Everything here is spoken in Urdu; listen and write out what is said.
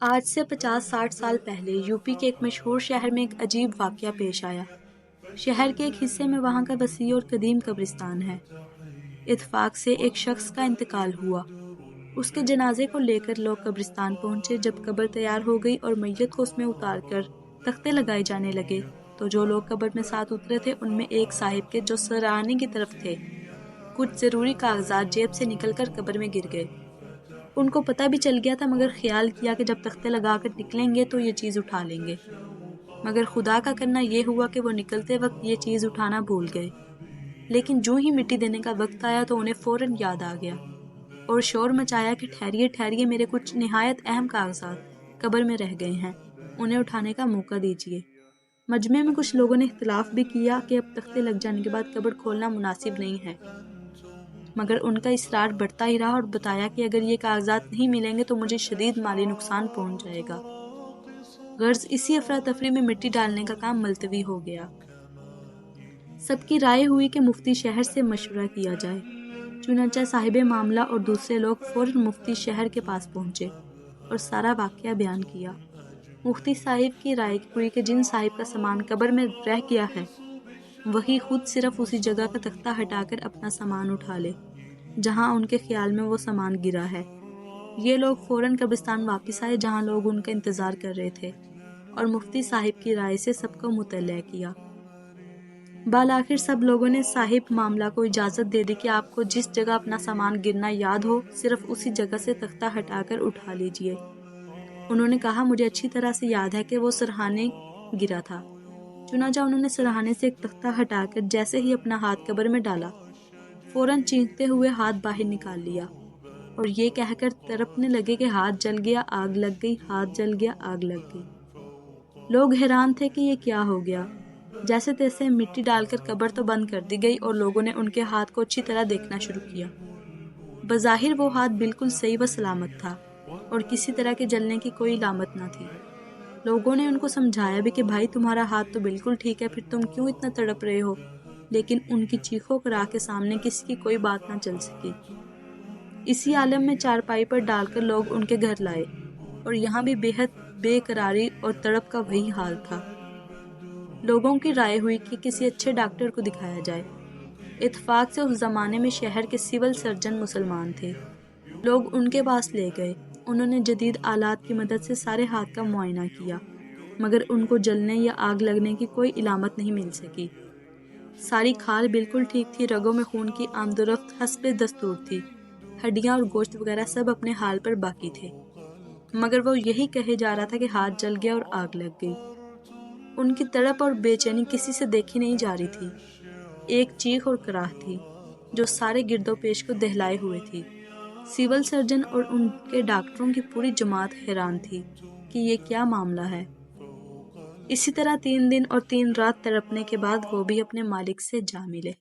آج سے 50-60 سال پہلے یوپی کے ایک مشہور شہر میں ایک عجیب واقعہ پیش آیا۔ شہر کے ایک حصے میں وہاں کا وسیع اور قدیم قبرستان ہے۔ اتفاق سے ایک شخص کا انتقال ہوا۔ اس کے جنازے کو لے کر لوگ قبرستان پہنچے۔ جب قبر تیار ہو گئی اور میت کو اس میں اتار کر تختے لگائے جانے لگے تو جو لوگ قبر میں ساتھ اترے تھے ان میں ایک صاحب کے جو سرہانے کی طرف تھے، کچھ ضروری کاغذات جیب سے نکل کر قبر میں گر گئے۔ ان کو پتہ بھی چل گیا تھا مگر خیال کیا کہ جب تختے لگا کر نکلیں گے تو یہ چیز اٹھا لیں گے، مگر خدا کا کرنا یہ ہوا کہ وہ نکلتے وقت یہ چیز اٹھانا بھول گئے۔ لیکن جو ہی مٹی دینے کا وقت آیا تو انہیں فوراً یاد آ گیا اور شور مچایا کہ ٹھہریے ٹھہریے، میرے کچھ نہایت اہم کاغذات قبر میں رہ گئے ہیں، انہیں اٹھانے کا موقع دیجیے۔ مجمع میں کچھ لوگوں نے اختلاف بھی کیا کہ اب تختے لگ جانے کے بعد قبر کھولنا مناسب نہیں ہے، مگر ان کا اصرار بڑھتا ہی رہا اور بتایا کہ اگر یہ کاغذات نہیں ملیں گے تو مجھے شدید مالی نقصان پہنچ جائے گا۔ غرض اسی افراتفری میں مٹی ڈالنے کا کام ملتوی ہو گیا۔ سب کی رائے ہوئی کہ مفتی شہر سے مشورہ کیا جائے۔ چنانچہ صاحب معاملہ اور دوسرے لوگ فوراً مفتی شہر کے پاس پہنچے اور سارا واقعہ بیان کیا۔ مفتی صاحب کی رائے ہوئی کہ جن صاحب کا سامان قبر میں رہ گیا ہے وہی خود صرف اسی جگہ کا تختہ ہٹا کر اپنا سامان اٹھا لے جہاں ان کے خیال میں وہ سامان گرا ہے۔ یہ لوگ فوراً قبرستان واپس آئے جہاں لوگ ان کا انتظار کر رہے تھے اور مفتی صاحب کی رائے سے سب کو مطلع کیا۔ بالآخر سب لوگوں نے صاحب معاملہ کو اجازت دے دی کہ آپ کو جس جگہ اپنا سامان گرنا یاد ہو صرف اسی جگہ سے تختہ ہٹا کر اٹھا لیجئے۔ انہوں نے کہا مجھے اچھی طرح سے یاد ہے کہ وہ سرہانے گرا تھا۔ چنانچہ انہوں نے سرہانے سے ایک تختہ ہٹا کر جیسے ہی اپنا ہاتھ قبر میں ڈالا فوراً چیختے ہوئے ہاتھ باہر نکال لیا اور یہ کہہ کر تڑپنے لگے کہ ہاتھ جل گیا، آگ لگ گئی، ہاتھ جل گیا، آگ لگ گئی۔ لوگ حیران تھے کہ یہ کیا ہو گیا۔ جیسے تیسے مٹی ڈال کر قبر تو بند کر دی گئی اور لوگوں نے ان کے ہاتھ کو اچھی طرح دیکھنا شروع کیا۔ بظاہر وہ ہاتھ بالکل صحیح و سلامت تھا اور کسی طرح کے جلنے کی کوئی علامت نہ تھی۔ لوگوں نے ان کو سمجھایا بھی کہ بھائی تمہارا ہاتھ تو بالکل ٹھیک ہے، پھر تم کیوں اتنا تڑپ رہے ہو؟ لیکن ان کی چیخوں کراہ کے سامنے کسی کی کوئی بات نہ چل سکی۔ اسی عالم میں چارپائی پر ڈال کر لوگ ان کے گھر لائے اور یہاں بھی بے حد بے قراری اور تڑپ کا وہی حال تھا۔ لوگوں کی رائے ہوئی کہ کسی اچھے ڈاکٹر کو دکھایا جائے۔ اتفاق سے اس زمانے میں شہر کے سول سرجن مسلمان تھے۔ لوگ ان کے پاس لے گئے۔ انہوں نے جدید آلات کی مدد سے سارے ہاتھ کا معائنہ کیا مگر ان کو جلنے یا آگ لگنے کی کوئی علامت نہیں مل سکی۔ ساری کھال بالکل ٹھیک تھی، رگوں میں خون کی آمد و رفت حسب دستور تھی، ہڈیاں اور گوشت وغیرہ سب اپنے حال پر باقی تھے، مگر وہ یہی کہے جا رہا تھا کہ ہاتھ جل گیا اور آگ لگ گئی۔ ان کی تڑپ اور بے چینی کسی سے دیکھی نہیں جا رہی تھی۔ ایک چیخ اور کراہ تھی جو سارے گرد و پیش کو دہلائے ہوئے تھی۔ سول سرجن اور ان کے ڈاکٹروں کی پوری جماعت حیران تھی کہ یہ کیا معاملہ ہے۔ اسی طرح 3 دن اور 3 رات تڑپنے کے بعد وہ بھی اپنے مالک سے جا ملے۔